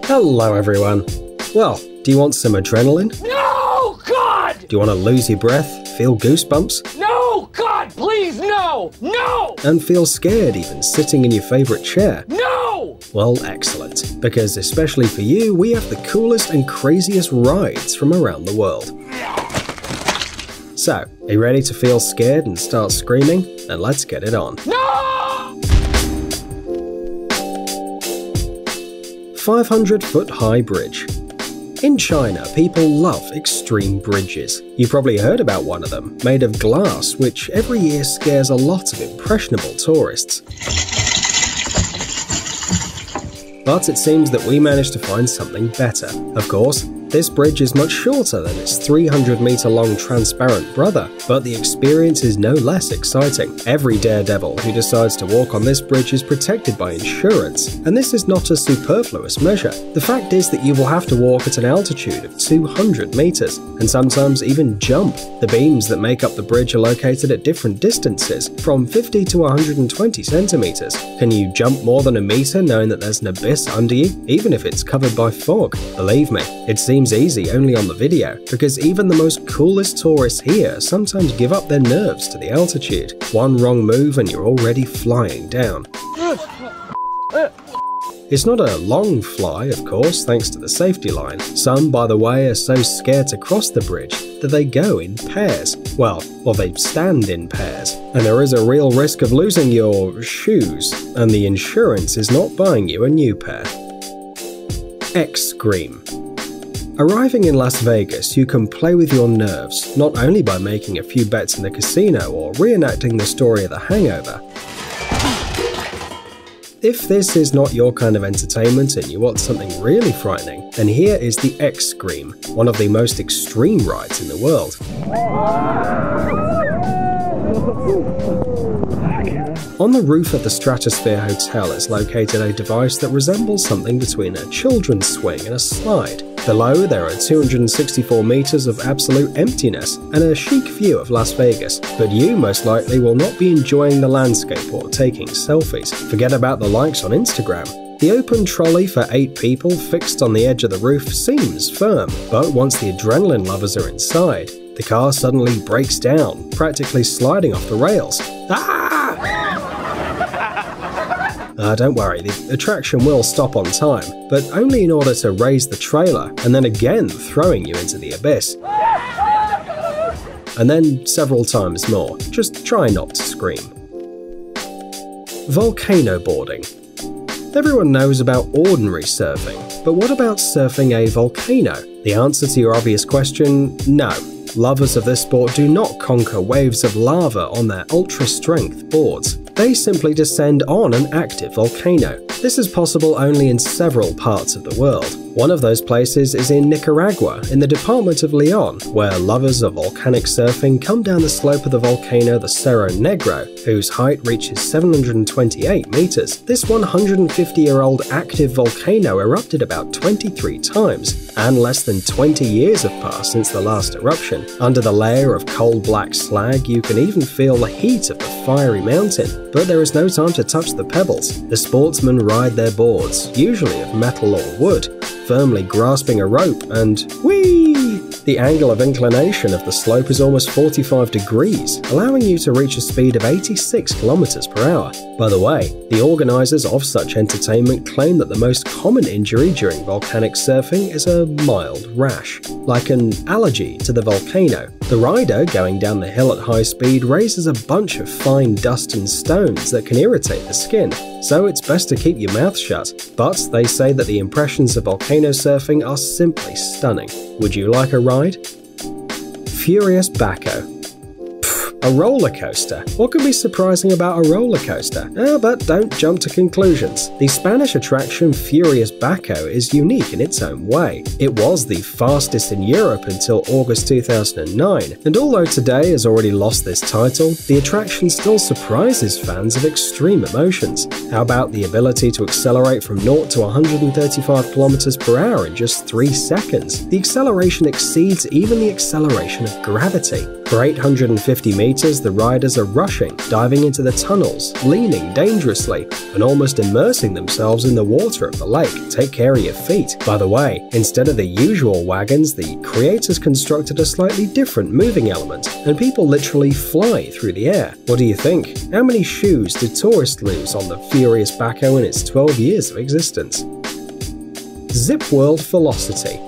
Hello everyone. Well, do you want some adrenaline? No, God! Do you want to lose your breath, feel goosebumps? No, God, please, no! No! And feel scared even sitting in your favorite chair? No! Well, excellent, because especially for you, we have the coolest and craziest rides from around the world. So, are you ready to feel scared and start screaming? Then let's get it on. No! 500-foot high bridge. In China, people love extreme bridges. You probably heard about one of them, made of glass, which every year scares a lot of impressionable tourists. But it seems that we managed to find something better. Of course, this bridge is much shorter than its 300-meter-long transparent brother, but the experience is no less exciting. Every daredevil who decides to walk on this bridge is protected by insurance, and this is not a superfluous measure. The fact is that you will have to walk at an altitude of 200 meters, and sometimes even jump. The beams that make up the bridge are located at different distances, from 50 to 120 centimeters. Can you jump more than a meter knowing that there's an abyss under you, even if it's covered by fog? Believe me, it seems easy only on the video, because even the most coolest tourists here sometimes give up their nerves to the altitude. One wrong move and you're already flying down. It's not a long fly, of course, thanks to the safety line. Some, by the way, are so scared to cross the bridge that they go in pairs. Well, or they stand in pairs. And there is a real risk of losing your shoes, and the insurance is not buying you a new pair. X-Scream. Arriving in Las Vegas, you can play with your nerves, not only by making a few bets in the casino or reenacting the story of The Hangover. If this is not your kind of entertainment and you want something really frightening, then here is the X-Scream, one of the most extreme rides in the world. On the roof of the Stratosphere Hotel is located a device that resembles something between a children's swing and a slide. Below, there are 264 meters of absolute emptiness and a chic view of Las Vegas, but you most likely will not be enjoying the landscape or taking selfies. Forget about the likes on Instagram. The open trolley for 8 people fixed on the edge of the roof seems firm, but once the adrenaline lovers are inside, the car suddenly breaks down, practically sliding off the rails. Don't worry, the attraction will stop on time, but only in order to raise the trailer and then again throwing you into the abyss. And then several times more. Just try not to scream. Volcano boarding. Everyone knows about ordinary surfing, but what about surfing a volcano? The answer to your obvious question, no. Lovers of this sport do not conquer waves of lava on their ultra-strength boards. They simply descend on an active volcano. This is possible only in several parts of the world. One of those places is in Nicaragua, in the department of Leon, where lovers of volcanic surfing come down the slope of the volcano the Cerro Negro, whose height reaches 728 meters. This 150-year-old active volcano erupted about 23 times, and less than 20 years have passed since the last eruption. Under the layer of coal black slag, you can even feel the heat of the fiery mountain, but there is no time to touch the pebbles. The sportsmen ride their boards, usually of metal or wood, firmly grasping a rope, and whee! The angle of inclination of the slope is almost 45 degrees, allowing you to reach a speed of 86 kilometers per hour. By the way, the organizers of such entertainment claim that the most common injury during volcanic surfing is a mild rash, like an allergy to the volcano. The rider going down the hill at high speed raises a bunch of fine dust and stones that can irritate the skin, so it's best to keep your mouth shut. But they say that the impressions of volcano surfing are simply stunning. Would you like a ride? Furious Baco. A roller coaster. What could be surprising about a roller coaster? But don't jump to conclusions. The Spanish attraction Furious Baco is unique in its own way. It was the fastest in Europe until August 2009, and although today has already lost this title, the attraction still surprises fans of extreme emotions. How about the ability to accelerate from 0 to 135 km per hour in just 3 seconds? The acceleration exceeds even the acceleration of gravity. For 850 meters, the riders are rushing, diving into the tunnels, leaning dangerously, and almost immersing themselves in the water of the lake. Take care of your feet. By the way, instead of the usual wagons, the creators constructed a slightly different moving element, and people literally fly through the air. What do you think? How many shoes did tourists lose on the furious backhoe in its 12 years of existence? Zip World Velocity.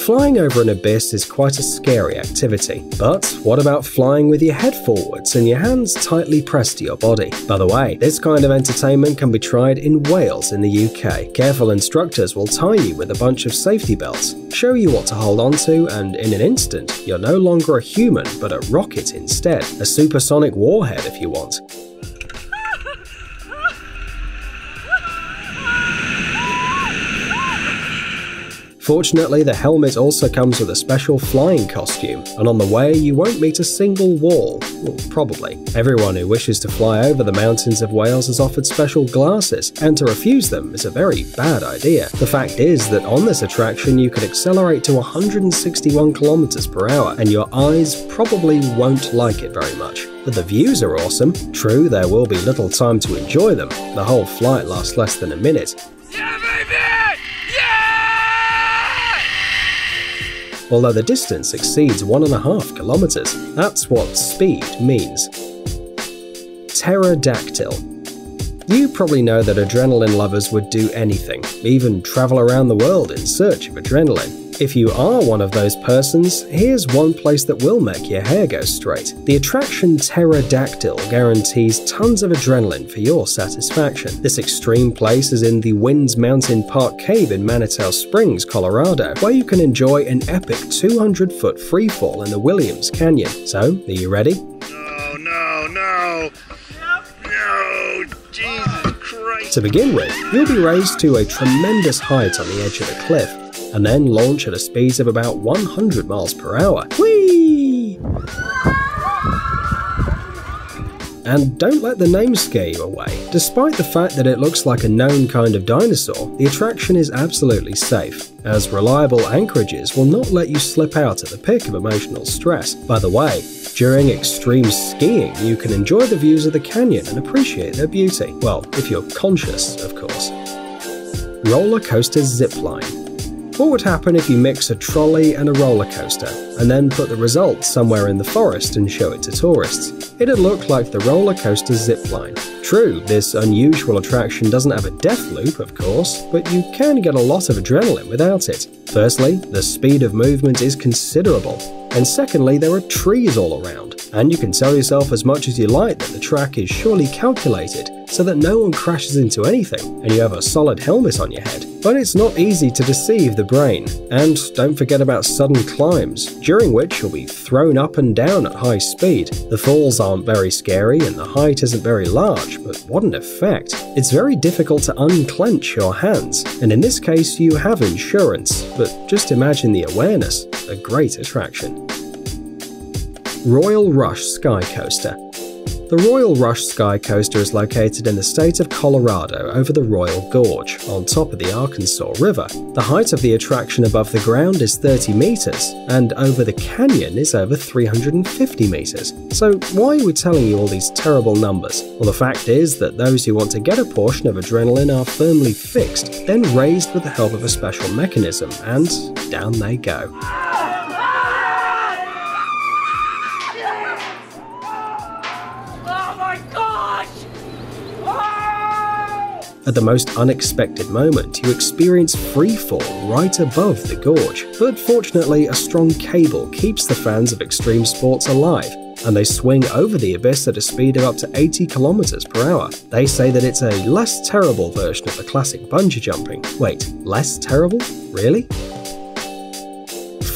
Flying over an abyss is quite a scary activity, but what about flying with your head forwards and your hands tightly pressed to your body? By the way, this kind of entertainment can be tried in Wales in the UK. Careful instructors will tie you with a bunch of safety belts, show you what to hold onto, and in an instant, you're no longer a human but a rocket instead. A supersonic warhead if you want. Fortunately, the helmet also comes with a special flying costume, and on the way you won't meet a single wall. Well, probably. Everyone who wishes to fly over the mountains of Wales is offered special glasses, and to refuse them is a very bad idea. The fact is that on this attraction you could accelerate to 161 km per hour, and your eyes probably won't like it very much. But the views are awesome. True, there will be little time to enjoy them. The whole flight lasts less than a minute. Yeah, baby! Although the distance exceeds 1.5 kilometers. That's what speed means. Pterodactyl. You probably know that adrenaline lovers would do anything, even travel around the world in search of adrenaline. If you are one of those persons, here's one place that will make your hair go straight. The attraction Pterodactyl guarantees tons of adrenaline for your satisfaction. This extreme place is in the Winds Mountain Park Cave in Manitou Springs, Colorado, where you can enjoy an epic 200-foot freefall in the Williams Canyon. So, are you ready? No, Jesus Christ. To begin with, you'll be raised to a tremendous height on the edge of a cliff, and then launch at a speed of about 100 miles per hour. Whee! And don't let the name scare you away. Despite the fact that it looks like a known kind of dinosaur, the attraction is absolutely safe, as reliable anchorages will not let you slip out at the peak of emotional stress. By the way, during extreme skiing, you can enjoy the views of the canyon and appreciate their beauty. Well, if you're conscious, of course. Roller coaster zipline. What would happen if you mix a trolley and a roller coaster, and then put the results somewhere in the forest and show it to tourists? It'd look like the roller coaster zipline. True, this unusual attraction doesn't have a death loop, of course, but you can get a lot of adrenaline without it. Firstly, the speed of movement is considerable, and secondly, there are trees all around, and you can tell yourself as much as you like that the track is surely calculated so that no one crashes into anything, and you have a solid helmet on your head. But it's not easy to deceive the brain, and don't forget about sudden climbs, during which you'll be thrown up and down at high speed. The falls aren't very scary and the height isn't very large, but what an effect. It's very difficult to unclench your hands, and in this case you have insurance, but just imagine the awareness. A great attraction. Royal Rush Sky Coaster. The Royal Rush Sky Coaster is located in the state of Colorado over the Royal Gorge, on top of the Arkansas River. The height of the attraction above the ground is 30 meters, and over the canyon is over 350 meters. So why are we telling you all these terrible numbers? Well, the fact is that those who want to get a portion of adrenaline are firmly fixed, then raised with the help of a special mechanism, and down they go. At the most unexpected moment, you experience freefall right above the gorge. But fortunately, a strong cable keeps the fans of extreme sports alive, and they swing over the abyss at a speed of up to 80 km per hour. They say that it's a less terrible version of the classic bungee jumping. Wait, less terrible? Really?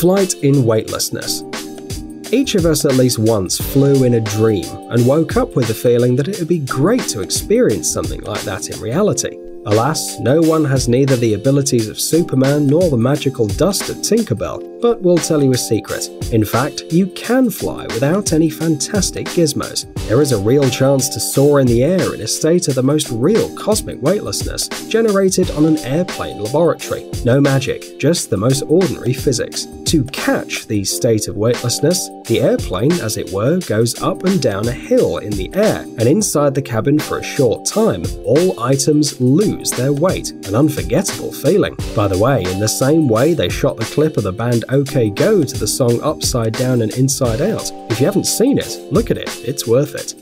Flight in weightlessness. Each of us at least once flew in a dream and woke up with the feeling that it would be great to experience something like that in reality. Alas, no one has neither the abilities of Superman nor the magical dust of Tinkerbell, but we'll tell you a secret. In fact, you can fly without any fantastic gizmos. There is a real chance to soar in the air in a state of the most real cosmic weightlessness, generated on an airplane laboratory. No magic, just the most ordinary physics. To catch the state of weightlessness, the airplane, as it were, goes up and down a hill in the air, and inside the cabin for a short time, all items lose their weight, an unforgettable feeling. By the way, in the same way they shot the clip of the band OK Go to the song Upside Down and Inside Out. If you haven't seen it, look at it, it's worth it.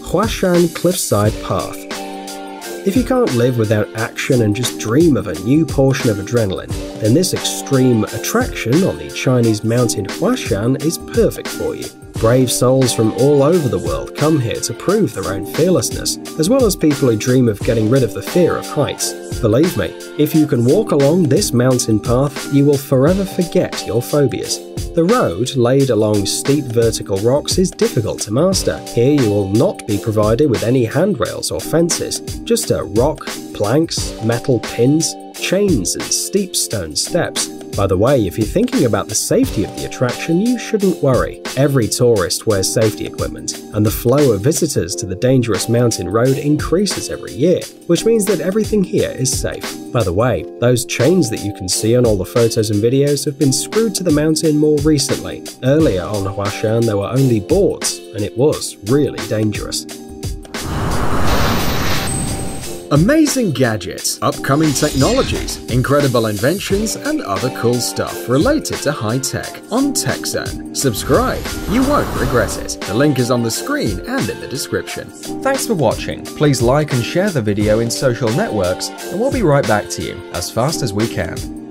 Huashan Cliffside Path. If you can't live without action and just dream of a new portion of adrenaline, then this extreme attraction on the Chinese mountain Huashan is perfect for you. Brave souls from all over the world come here to prove their own fearlessness, as well as people who dream of getting rid of the fear of heights. Believe me, if you can walk along this mountain path, you will forever forget your phobias. The road, laid along steep vertical rocks, is difficult to master. Here you will not be provided with any handrails or fences, just a rock, planks, metal pins, chains and steep stone steps. By the way, if you're thinking about the safety of the attraction, you shouldn't worry. Every tourist wears safety equipment, and the flow of visitors to the dangerous mountain road increases every year, which means that everything here is safe. By the way, those chains that you can see on all the photos and videos have been screwed to the mountain more recently. Earlier on Huashan there were only boards, and it was really dangerous. Amazing gadgets, upcoming technologies, incredible inventions, and other cool stuff related to high tech on TechZone. Subscribe, you won't regret it. The link is on the screen and in the description. Thanks for watching. Please like and share the video in social networks, and we'll be right back to you as fast as we can.